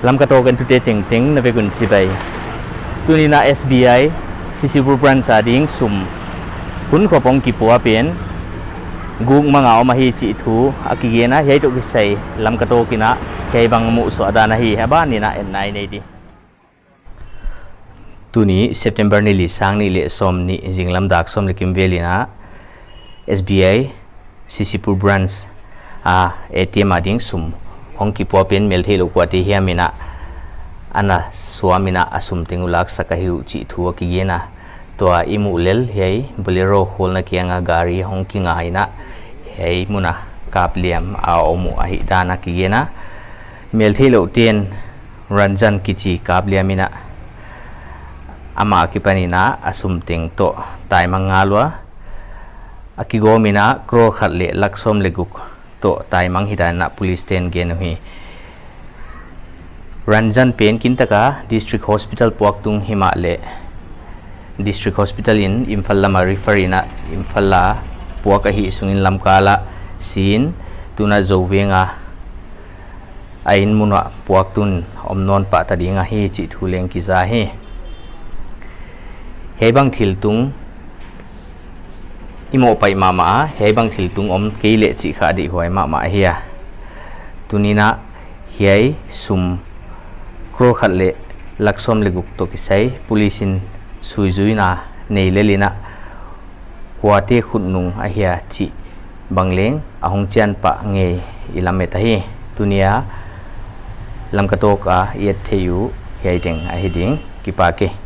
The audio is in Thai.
ลำกระโตกันทุเตติงติงนเวกุนสิไปตุนีนา SBI ซิซิบูบรันซาดิงซุมคุณขบงกิปัวเป็นกุงมังเอามาฮีจิทูอากิเกนะเฮตุกิไซลำกระโตกินะเฮบังมุสวดานะฮีเฮบ้านนี่นะเอ็นไนนี่ดีตุนีเซปเทมเบอร์นี่ลิสังนี่เลสอมนี่จิงลำดักสอมเลกิมเวลินะ SBI ซิซิบูบรันส์ATM มาดิ้งซุมของกิปัวเป็นเมลเทลุกว่าที่เฮียมินะอันน่ะสวามินะอสุมติงุลักสักหิวจิทัวกิเกนะตัวอิมูเลลเฮยบลิโรโคลนักยังอาการีของกิงไงนะเฮยมุนะกาบเลียมเอาอมุอหิดานักกิเกนะเมลเทลุเตียนรันจันกิจิกาบเลียมินะอามากิปนินะอสุมติงโตตายมังงาลัวอากิโกมินะโครขัดเลลักซอมเลกุกโตตายมังหิดานะ police station เกนุฮีRanjan Pen Kintaka District Hospital Puaktung Himale District Hospital in Imphal ma referina Imphalla Puakahi sungin lamkala sin tuna zowenga ain munwa puaktun omnon pa tadinga hi chi thuleng ki za he hebang thiltung imo pai mama hebang thiltung om keile chi kha di hoi mama hiya tunina hiai sum kro khatle laksom leguk to kisai polisin suizuina neilelina kwate khunung ahia chi bangleng ahong chian pa nge ilameta hi tunia lamkatok a yet theyu heiteng ahiding kipake